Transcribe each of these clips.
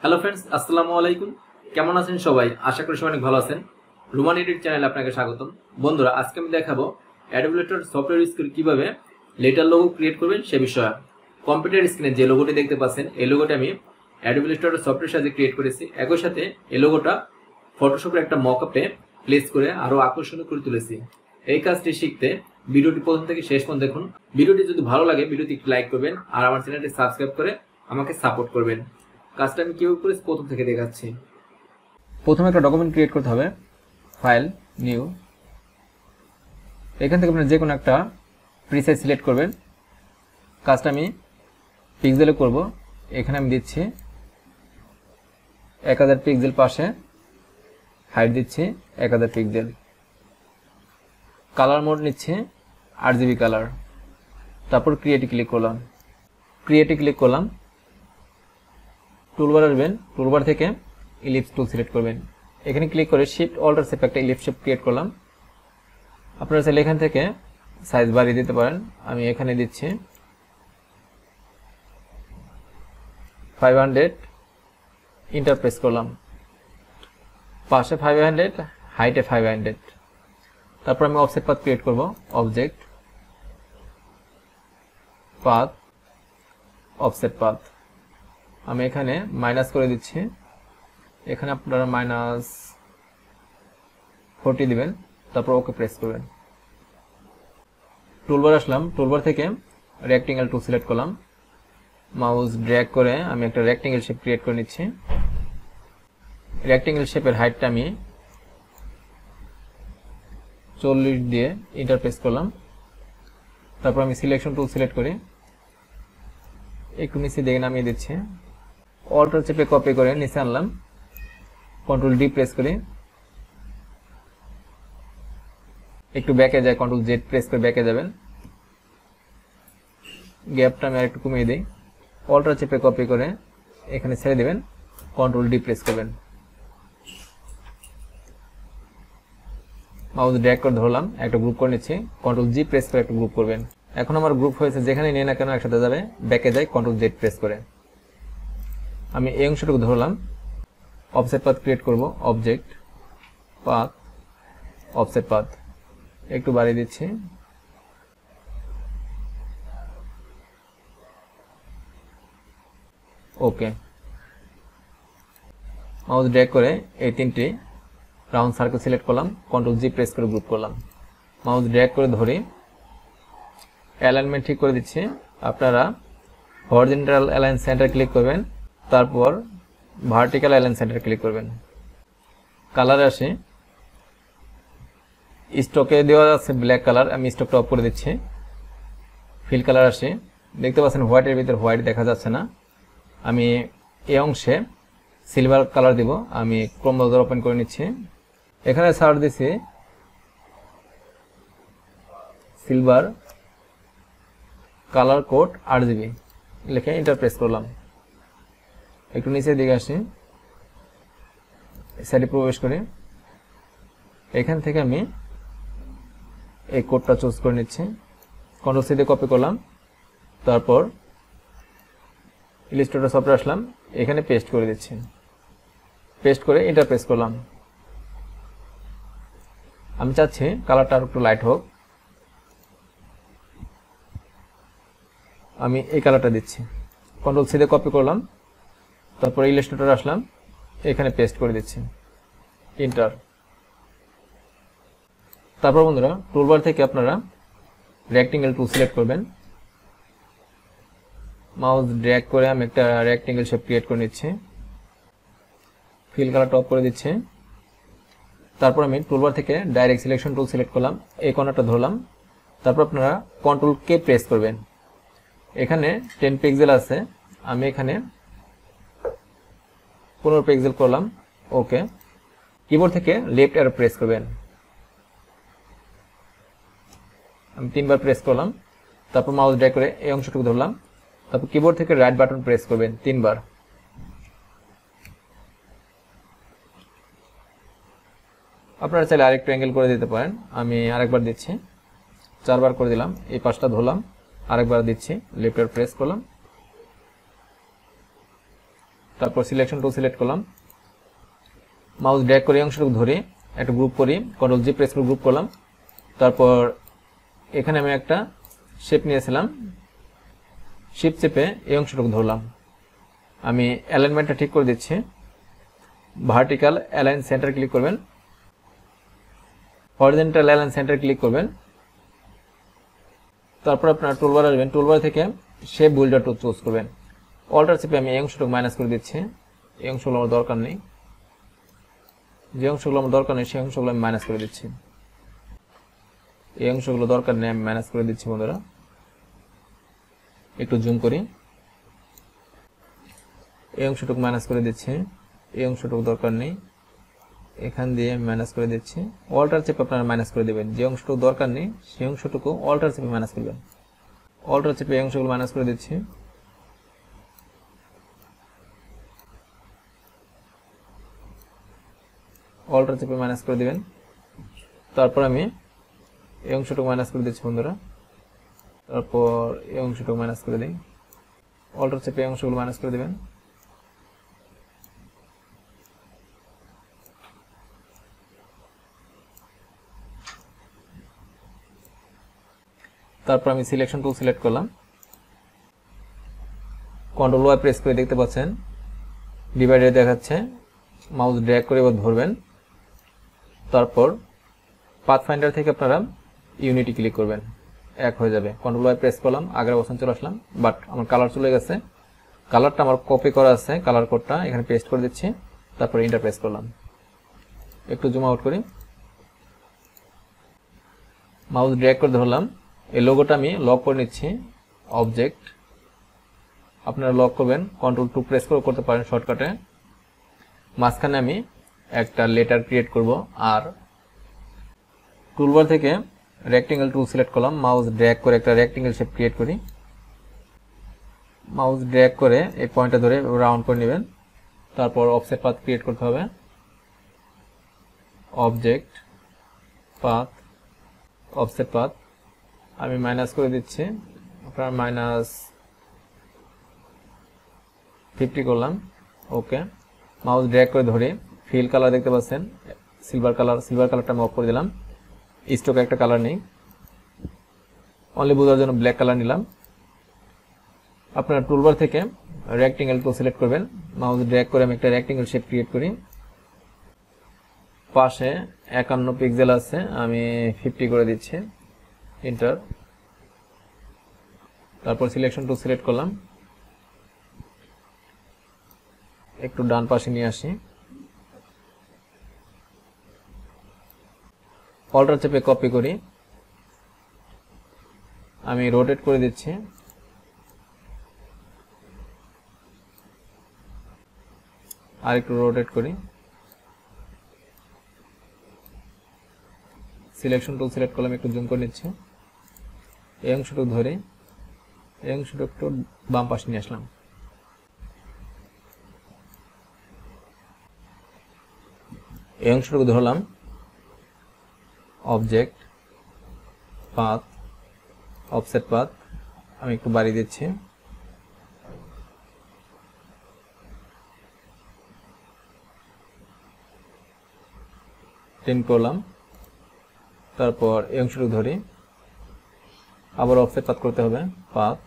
Hello friends, আসসালামু আলাইকুম। কেমন আছেন সবাই? আশা করি সবাই অনেক ভালো আছেন। রুমান এডিট চ্যানেলে আপনাকে স্বাগতম। বন্ধুরা, আজকে আমি দেখাবো অ্যাডোবি ইলাস্ট্রেটর সফটওয়্যার ইউজ করে কিভাবে লেটার লোগো ক্রিয়েট করবেন সে বিষয়ে। কম্পিউটার স্ক্রিনে যে লোগোটি দেখতে পাচ্ছেন, এই লোগোটা আমি অ্যাডোবি ইলাস্ট্রেটর সফটওয়্যার সাথে ক্রিয়েট করেছি। একই সাথে এই লোগোটা ফটোশপের একটা মকআপে প্লেস করে আরো আকর্ষণীয় করে তুলেছি। এই কাজটি শিখতে ভিডিওটি প্রথম থেকে শেষ পর্যন্ত দেখুন। ভিডিওটি যদি ভালো লাগে ভিডিওটি লাইক করবেন আর আমার চ্যানেলটি সাবস্ক্রাইব করে আমাকে সাপোর্ট করবেন। কাজটা আমি কিভাবে করেছি প্রথম থেকে দেখাচ্ছি। প্রথমে একটা ডকুমেন্ট ক্রিয়েট করতে হবে। File, new. এখান থেকে আপনারা যে কোনো একটা প্রিসাইজ সিলেক্ট করবেন। কাজটা আমি পিক্সেলে করব। এখানে আমি দিচ্ছি 1000 পিক্সেল, পাশে হাইট দিচ্ছি 1000 পিক্সেল। কালার মোড নিচ্ছি RGB কালার। তারপর ক্রিয়েটে ক্লিক করলাম। টুলবার আসবেন, টুলবার থেকে ইলিপস টুল সিলেক্ট করবেন। এখানে ক্লিক করে শিফট অল্টার চেপে একটা ইলিপস শেপ ক্রিয়েট করলাম। আপনারা চাইলে এখান থেকে সাইজ বাড়িয়ে দিতে পারেন। আমি এখানে দিচ্ছি 500, ইন্টার প্রেস করলাম। পাশে 500, হাইটে 500। তারপর আমি অফসেট পাথ ক্রিয়েট করব। Object, path, offset path. আমি এখানে মাইনাস করে দিচ্ছি। এখানে আপনারা -40 দিবেন। তারপর ওকে প্রেস করবেন। টুলবার আসলাম, টুলবার থেকে রেক্টেঙ্গেল টুল সিলেক্ট করলাম। মাউস ড্র্যাগ করে আমি একটা রেক্টেঙ্গেল শেপ ক্রিয়েট করে নিচ্ছি। রেক্টেঙ্গেল শেপের হাইটটা আমি 40 দিয়ে ইন্টার প্রেস করলাম। তারপর আমি সিলেকশন টুল সিলেক্ট করি, একটু নিচে দিকে নামিয়ে দিচ্ছি। অল্টার চেপে কপি করে নিচে আনলাম। কন্ট্রোল ডি প্রেস করি, একটু ব্যাকে যায়, কন্ট্রোল জেড প্রেস করে ব্যাকে যাবেন। গ্যাপটা আমি আরেকটু কমিয়ে দিই। অল্টার চেপে কপি করে এখানে ছেড়ে দিবেন, কন্ট্রোল ডি প্রেস করবেন। মাউস ড্র্যাগ করে ধরলাম, একটা গ্রুপ করে নিচ্ছি। কন্ট্রোল জি প্রেস করে একটা গ্রুপ করবেন। এখন আমার গ্রুপ হয়েছে, যেখানে নিয়ে না কেন একসাথে যাবে। ব্যাকে যাই, কন্ট্রোল জেড প্রেস করে আমি এই অংশটুকু ধরলাম। অফসেট পাথ ক্রিয়েট করব। অবজেক্ট, পাথ, অফসেট পাথ একটু বাড়িয়ে দিচ্ছি। ওকে। মাউস ড্র্যাগ করে এই তিনটি রাউন্ড সার্কেল সিলেক্ট করলাম। কন্ট্রোল জি প্রেস করে গ্রুপ করলাম। মাউস ড্র্যাগ করে ধরে অ্যালাইনমেন্ট ঠিক করে দিচ্ছি। আপনারা হরিজন্টাল অ্যালাইন সেন্টার ক্লিক করবেন, তারপর ভার্টিক্যাল অ্যালাইন সেন্টার ক্লিক করবেন। কালার আসে, স্টকে দেওয়া আছে ব্ল্যাক কালার, আমি স্টকটা অফ করে দিচ্ছি। ফিল কালার আসে, দেখতে পাচ্ছেন হোয়াইটের ভিতর হোয়াইট দেখা যাচ্ছে না। আমি এই অংশে সিলভার কালার দিব। আমি ক্রোম ব্রাউজার ওপেন করে নিচ্ছি। এখানে সার্চ দিছি সিলভার কালার কোড RGB লিখে এন্টার প্রেস করলাম। একটু নিচের দিকে আসি, সাইডে প্রবেশ করি। এখান থেকে আমি এই কোডটা চুজ করে নিচ্ছি। কন্ট্রোল সি দিয়ে কপি করলাম। তারপর ইলাস্ট্রেটর সফটওয়্যার আসলাম, এখানে পেস্ট করে দিচ্ছি। পেস্ট করে এন্টার প্রেস করলাম। আমি চাচ্ছি কালারটা আর একটু লাইট হোক, আমি এই কালারটা দিচ্ছি। কন্ট্রোল সি দিয়ে কপি করলাম। তারপর ইলাস্ট্রেটর আসলাম, এখানে পেস্ট করে দিচ্ছি। এন্টার। তারপর বন্ধুরা, টুলবার থেকে আপনারা রেক্টেঙ্গেল টুল সিলেক্ট করবেন। মাউস ড্র্যাগ করে আমি একটা রেক্টেঙ্গেল শেপ ক্রিয়েট করে নিচ্ছি। ফিল কালার টপ করে দিচ্ছি। তারপর আমি টুলবার থেকে ডাইরেক্ট সিলেকশন টুল সিলেক্ট করলাম, এই কর্নারটা ধরলাম। তারপর আপনারা কন্ট্রোল কে প্রেস করবেন। এখানে 10 পিক্সেল আছে, আমি এখানে 15 পিক্সেল করলাম। ওকে। কিবোর্ড থেকে লেফট অ্যারো প্রেস করবেন। আমি 3 বার প্রেস করলাম। তারপর মাউস ড্র্যাগ করে এই অংশটুকু ধরলাম। তারপর কিবোর্ড থেকে রাইট বাটন প্রেস করবেন 3 বার। আপনারা চাইলে আরেকটু অ্যাঙ্গেল করে দিতে পারেন। আমি আরেকবার দিচ্ছি, 4 বার করে দিলাম। এই পাশটা ধরলাম, আরেকবার দিচ্ছি, লেফট অ্যারো প্রেস করলাম। তারপর সিলেকশন টুল সিলেক্ট করলাম, মাউস ড্র্যাগ করে এই অংশটুকু ধরে একটা গ্রুপ করি, কন্ট্রোল জি প্রেস করে গ্রুপ করলাম। তারপর এখানে আমি একটা শেপ নিয়েছিলাম, শিফট চেপে এই অংশটুকু ধরলাম। আমি অ্যালাইনমেন্টটা ঠিক করে দিচ্ছি, ভার্টিক্যাল অ্যালাইন সেন্টার ক্লিক করবেন, হরিজন্টাল অ্যালাইন সেন্টার ক্লিক করবেন। তারপর আপনার টুলবার আসবেন, টুলবার থেকে শেপ বিল্ডার টুল চুজ করবেন। অল্টার চেপে আমি এই অংশটুকু মাইনাস করে দিচ্ছি, এই অংশগুলো আমার দরকার নেই, যে অংশগুলো আমার দরকার নেই সেই অংশগুলো আমি মাইনাস করে দিচ্ছি, এই অংশগুলো দরকার নেই আমি মাইনাস করে দিচ্ছি। বন্ধুরা একটু জুম করি, এই অংশটুকু মাইনাস করে দিচ্ছি, এই অংশটুকু দরকার নেই, এখান দিয়ে আমি মাইনাস করে দিচ্ছি। অল্টার চেপে আপনারা মাইনাস করে দেবেন, যে অংশটুকু দরকার নেই সেই অংশটুকু অল্টার চেপে মাইনাস করবেন। অল্টার চেপে এই অংশগুলো মাইনাস করে দিচ্ছি। অল্টার চেপে মাইনাস করে দিবেন। তারপর আমি এই অংশটুকু মাইনাস করে দিচ্ছি বন্ধুরা, তারপর এই অংশটুকু মাইনাস করে দিই, অল্টার চেপে এই অংশগুলো মাইনাস করে দিবেন। তারপর আমি সিলেকশন টুল সিলেক্ট করলাম, কন্ট্রোল ওয়াই প্রেস করে দেখতে পাচ্ছেন ডিভাইডার দেখাচ্ছে, মাউস ড্র্যাগ করে এবার ধরবেন। তারপর পাথফাইন্ডার থেকে আপনারা ইউনিটি ক্লিক করবেন, এক হয়ে যাবে। কন্ট্রোল ওয়াই প্রেস করলাম, আগের অবস্থান চলে আসলাম, বাট আমার কালার চলে গেছে, কালারটা আমার কপি করা আছে, কালার কোডটা এখানে পেস্ট করে দিচ্ছি। তারপর এন্টার প্রেস করলাম, একটু জুম আউট করি, মাউস ড্র্যাগ করে ধরলাম, এই লোগোটা আমি লক করে নিচ্ছি, অবজেক্ট আপনারা লক করবেন, কন্ট্রোল টু প্রেস করে করতে পারেন শর্টকাটে। মাঝখানে আমি একটা লেটার ক্রিয়েট করব, আর টুলবার থেকে রেক্টেঙ্গেল টুল সিলেক্ট করলাম, মাউস ড্র্যাগ করে একটা রেক্টেঙ্গেল শেপ ক্রিয়েট করি, মাউস ড্র্যাগ করে এই পয়েন্টটা ধরে রাউন্ড করে নেবেন। তারপর অফসেট পাথ ক্রিয়েট করতে হবে, অবজেক্ট পাথ অফসেট পাথ আমি মাইনাস করে দিচ্ছি, আপনার -50 করলাম, ওকে। মাউস ড্র্যাগ করে ধরে ফিল কালার দেখতে পাচ্ছেন সিলভার কালারটা আমি অফ করে দিলাম, স্টকে একটা কালার নেই, অনলি বোঝার জন্য ব্ল্যাক কালার নিলাম। আপনারা টুলবার থেকে রেক্টেঙ্গেল টুল সিলেক্ট করবেন, মাউস ড্র্যাগ করে আমি একটা রেক্টেঙ্গেল শেপ ক্রিয়েট করি, পাশে 51 পিক্সেল আছে, আমি 50 করে দিচ্ছি, এন্টার। তারপর সিলেকশন টুল সিলেক্ট করলাম, একটু ডান পাশে নিয়ে আসি, অল্টার চেপে কপি করি, আমি রোটেট করে দিচ্ছি, আর একটু রোটেট করি, সিলেকশন টুল সিলেক্ট করলাম, একটু জুম করে নিচ্ছি, এই অংশটুকু ধরে এই অংশটুকু একটু বাম পাশে নিয়ে আসলাম, এই অংশটুকু ধরলাম, অবজেক্ট পাথ অফসেট পাথ আমি একটু বাড়িয়ে দিচ্ছি, টেন করলাম। তারপর এই অংশটুকু ধরি, আবার অফসেট পাথ করতে হবে, পাথ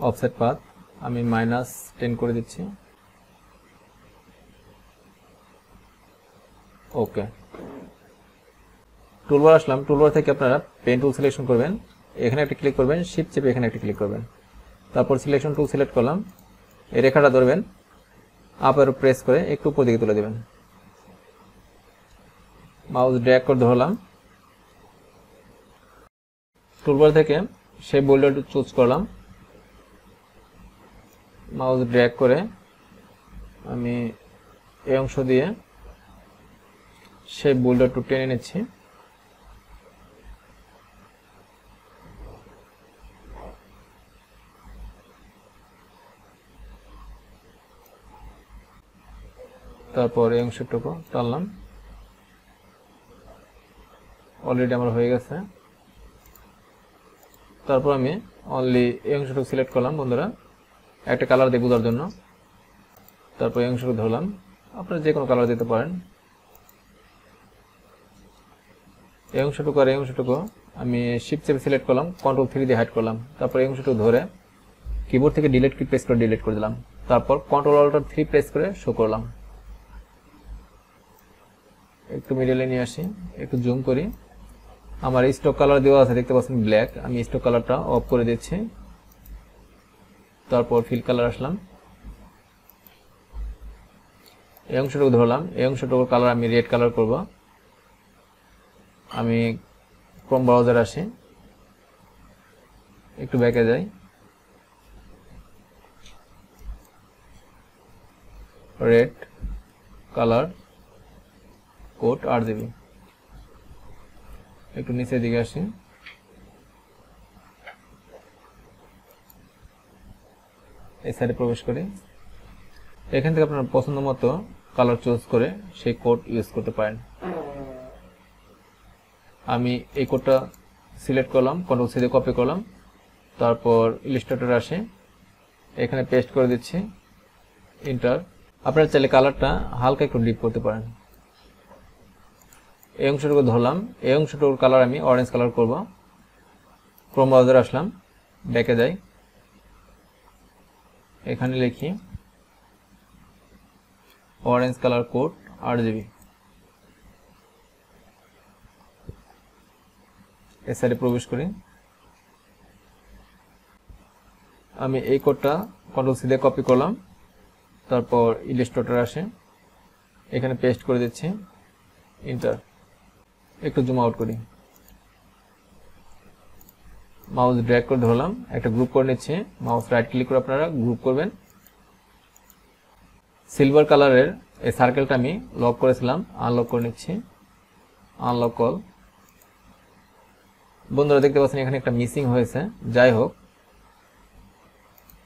অফসেট পাথ আমি -10 করে দিচ্ছি, ওকে। টুলবার আসলাম, টুলবার থেকে আপনারা পেন টুল সিলেকশন করবেন, এখানে একটা ক্লিক করবেন, শিফট চেপে এখানে একটা ক্লিক করবেন, তারপর সিলেকশন টুল সিলেক্ট করলাম, এই রেখাটা ধরবেন, আপ অ্যারো প্রেস করে একটু উপর দিকে তুলে দেবেন, মাউস ড্র্যাগ করে ধরলাম, টুলবার থেকে শেপ বোল্ডার চুজ করলাম, মাউস ড্র্যাগ করে আমি এই অংশ দিয়ে শেপ বোল্ডার টু টেনে নিচ্ছি, তারপর এই অংশটুকু টানলাম, অলরেডি আমার হয়ে গেছে। তারপর আমি অনলি এই অংশটুকু সিলেক্ট করলাম বন্ধুরা, একটা কালার দিয়ে বোঝার জন্য, তারপর এই অংশটুকু ধরলাম, আপনারা যে কোনো কালার দিতে পারেন। এই অংশটুকু আর এই অংশটুকু আমি শিফট চেপে সিলেক্ট করলাম, কন্ট্রোল 3 দিয়ে হাইড করলাম। তারপর এই অংশটুকু ধরে কিবোর্ড থেকে ডিলিট কি প্রেস করে ডিলিট করে দিলাম। তারপর কন্ট্রোল অল্ট 3 প্রেস করে শো করলাম। একটু মিডলে নিয়ে আসি, একটু জুম করি। আমার স্টক কালার দেওয়া আছে, দেখতে পাচ্ছেন ব্ল্যাক। আমি স্টক কালারটা অফ করে দিচ্ছি। তারপর ফিল কালার আসলাম, এই অংশটুকু ধরলাম। এই অংশটুকুর কালার আমি রেড কালার করব। আমি ক্রোম ব্রাউজার আসি, একটু ব্যাকে যাই, রেড কালার কোড RGB, একটু নিচের দিকে আসি, এই সাইডে প্রবেশ করি। এখান থেকে আপনার পছন্দ মতো কালার চুজ করে সেই কোড ইউজ করতে পারেন। আমি এই কোডটা সিলেক্ট করলাম, কন্ট্রোল সি দিয়ে কপি করলাম। তারপর ইলাস্ট্রেটর আসে, এখানে পেস্ট করে দিচ্ছি, এন্টার। আপনারা চাইলে কালারটা হালকা একটু ডিপ করতে পারেন। এই অংশটুকু ধরলাম, এই অংশটুকুর কালার আমি অরেঞ্জ কালার করব। ক্রোম ব্রাউজার আসলাম, ব্যাকে যাই, এখানে লিখি অরেঞ্জ কালার কোড RGB, এই সাইডে প্রবেশ করি। আমি এই কোডটা কন্ট্রোল সি দিয়ে কপি করলাম। তারপর ইলাস্ট্রেটর আসে, এখানে পেস্ট করে দিচ্ছি, এন্টার। একটু জুম আউট করি, মাউস ড্র্যাগ করে ধরলাম, একটা গ্রুপ করে নিচ্ছি। মাউস রাইট ক্লিক করে আপনারা গ্রুপ করবেন। সিলভার কালারের এই সার্কেলটা আমি লক করেছিলাম, আনলক করে নিচ্ছি, আনলক কল। বন্ধুরা দেখতে পাচ্ছেন এখানে একটা মিসিং হয়েছে, যাই হোক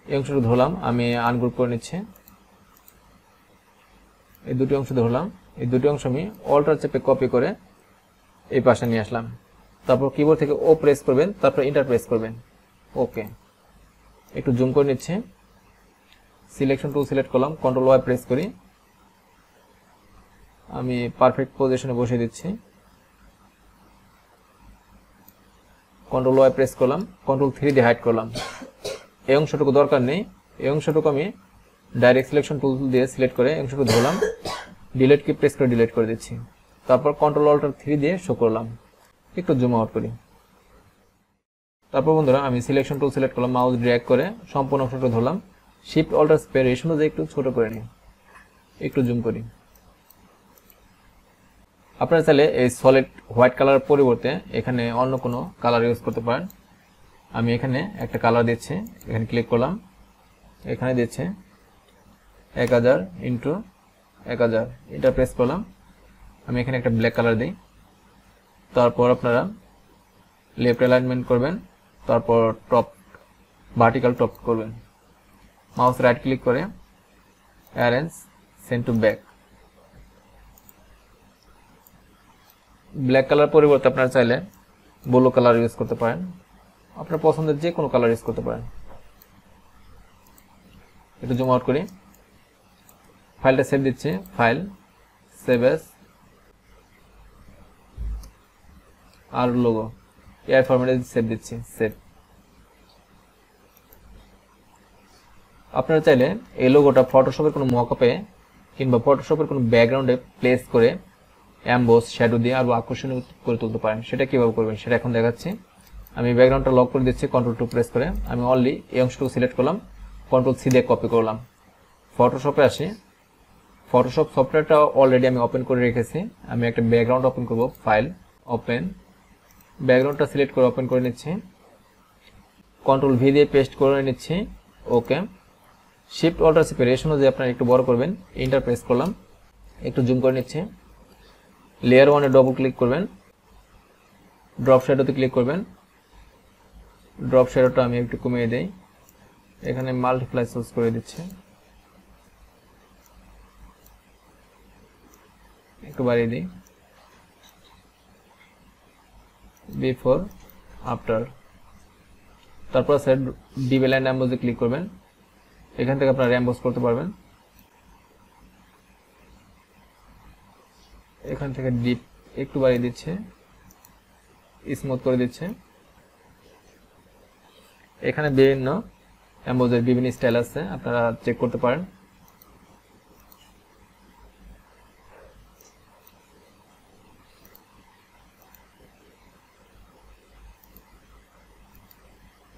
এই অংশটা ধরলাম, আমি আনগ্রুপ করে নিচ্ছি। এই দুটি অংশ ধরলাম, এই দুটি অংশ আমি অল্টার চেপে কপি করে এই পাশে নিয়ে আসলাম। তারপর কিবোর্ড থেকে ও প্রেস করবেন, তারপর এন্টার প্রেস করবেন। ওকে, একটু জুম করে নিচ্ছি, সিলেকশন টুল সিলেক্ট করলাম, কন্ট্রোল ওয়াই প্রেস করি। আমি পারফেক্ট পজিশনে বসিয়ে দিচ্ছি, কন্ট্রোল ওয়াই প্রেস করলাম, কন্ট্রোল 3 দিয়ে হাইড করলাম। এই অংশটুকু দরকার নেই, এই অংশটুকু আমি ডাইরেক্ট সিলেকশন টুল দিয়ে সিলেক্ট করে অংশটুকু ধরলাম, ডিলিট কি প্রেস করে ডিলিট করে দিচ্ছি। তারপর কন্ট্রোল অল্টার 3 দিয়ে শো করলাম। একটু জুম আউট করি। তারপর বন্ধুরা আমি সিলেকশন টুল সিলেক্ট করলাম, মাউস ড্র্যাগ করে সম্পূর্ণ অংশটা ধরলাম, শিফট অল্টার স্পেয়ার রেশন দিয়ে একটু ছোট করে নিই, একটু জুম করি। আপনারা চাইলে এই সলিড হোয়াইট কালার পরিবর্তে এখানে অন্য কোনো কালার ইউজ করতে পারেন। আমি এখানে একটা কালার দিচ্ছি, এখানে ক্লিক করলাম, এখানে দিচ্ছে 1000 ইন্টু 1000, এটা প্রেস করলাম। আমি এখানে একটা ব্ল্যাক কালার দিই। তারপর আপনারা লেফট অ্যালাইনমেন্ট করবেন, তারপর টপ ভার্টিক্যাল টপ করবেন। মাউস রাইট ক্লিক করে arrange send to back. Black colour পরিবর্তে আপনারা চাইলে ব্লু কালার ইউজ করতে পারেন, আপনার পছন্দের যে কোনো কালার ইউজ করতে পারেন। একটু জুম আউট করি, ফাইলটা সেভ দিচ্ছি, ফাইল সেভ এস আর লোগো এআই ফরম্যাটে সেভ দিচ্ছি, সেভ। আপনারা চাইলে এই লোগোটা ফটোশপের কোনো মকআপে কিংবা ফটোশপের কোনো ব্যাকগ্রাউন্ডে প্লেস করে এমবোস শ্যাডো দিয়ে আরো আকর্ষণীয় করে তুলতে পারেন। সেটা কিভাবে করবেন সেটা এখন দেখাচ্ছি। আমি ব্যাকগ্রাউন্ডটা লক করে দিচ্ছি, কন্ট্রোল 2 প্রেস করে। আমি অনলি এই অংশটুকু সিলেক্ট করলাম, কন্ট্রোল সি দিয়ে কপি করলাম। ফটোশপে আসি, ফটোশপ সফটওয়্যারটা অলরেডি আমি ওপেন করে রেখেছি। আমি একটা ব্যাকগ্রাউন্ড ওপেন করব, ফাইল ওপেন, ব্যাকগ্রাউন্ডটা সিলেক্ট করে ওপেন করে নিচ্ছি, কন্ট্রোল ভি দিয়ে পেস্ট করে নিচ্ছি। ওকে, শিফট অল্টার চেপে রেশনও যে আপনারা একটু বড় করবেন, এন্টার প্রেস করলাম, একটু জুম করে নিচ্ছি। লেয়ার 1 এ ডবল ক্লিক করবেন, ড্রপ শ্যাডোতে ক্লিক করবেন। ড্রপ শ্যাডোটা আমি একটু কমিয়ে দেই, এখানে মাল্টিপ্লাই চুজ করে দিচ্ছি, একটু বাড়িয়ে দিই, বিফোর আফটার। তারপর স্যার ডিভ লাইন এমবোসে ক্লিক করবেন, এখান থেকে আপনারা এমবোস করতে পারবেন। এখান থেকে ডিপ একটু বাড়িয়ে দিচ্ছে, স্মুথ করে দিচ্ছে। এখানে বিভিন্ন এমবোজের বিভিন্ন স্টাইল আছে, আপনারা চেক করতে পারেন।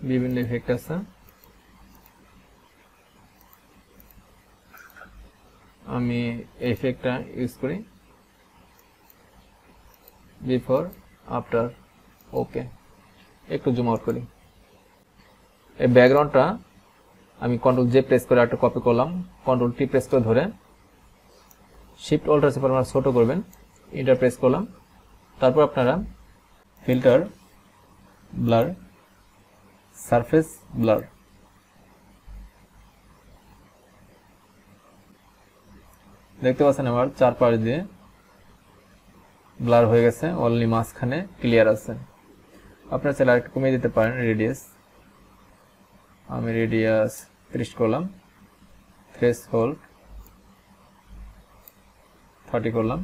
বিভিন্ন ইফেক্ট আছে। আমি এই ইফেক্টটা ইউজ করি, বিফোর আফটার। ওকে, একটু জুম আউট করি। এই ব্যাকগ্রাউন্ডটা আমি কন্ট্রোল জে প্রেস করে একটা কপি করলাম, কন্ট্রোল টি প্রেস করে ধরে শিফট অল্টার চেপে আপনারা ছোট করবেন, এন্টার প্রেস করলাম। তারপর আপনারা ফিল্টার, ব্লার, সারফেস ব্লার, দেখতে পাচ্ছেন আমার চারপাশ দিয়ে ব্লার হয়ে গেছে, অনলি মাঝখানে ক্লিয়ার আছে। আপনারা চাইলে আরেকটু কমিয়ে দিতে পারেন রেডিয়াস। আমি রেডিয়াস 30 করলাম, থ্রেশহোল্ড 30 করলাম,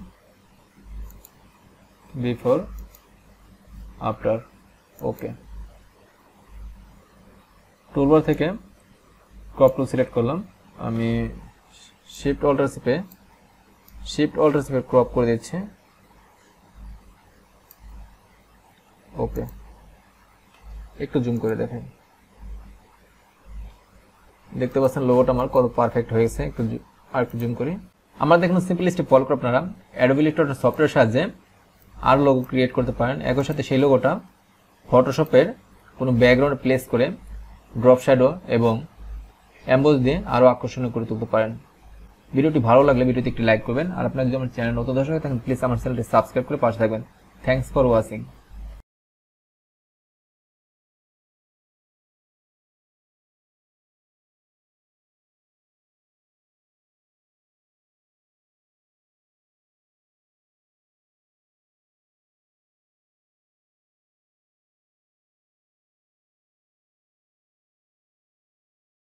বিফোর আফটার। ওকে, টুলবার থেকে ক্রপ টুল সিলেক্ট করলাম, আমি শিফট অল্টার চেপে ক্রপ করে দিচ্ছি। ওকে, একটু জুম করে দেখেন, দেখতে পাচ্ছেন লোগোটা আমার কত পারফেক্ট হয়েছে। একটু জুম করি। আমরা দেখুন সিম্পল স্টেপ ফলো করে আপনারা অ্যাডোবি ইলাস্ট্রেটর সফটওয়্যার সাহায্যে আর লোগো ক্রিয়েট করতে পারেন। একই সাথে সেই লোগোটা ফটোশপের কোনো ব্যাকগ্রাউন্ড প্লেস করে ড্রপ শ্যাডো এবং এমবোজ দিয়ে আরও আকর্ষণীয় করে তুলতে পারেন। ভিডিওটি ভালো লাগলে ভিডিওতে একটি লাইক করবেন, আর আপনারা যদি আমার চ্যানেল নতুন দর্শক থাকেন প্লিজ আমার চ্যানেলটি সাবস্ক্রাইব করে পাশে থাকবেন। Thanks for watching.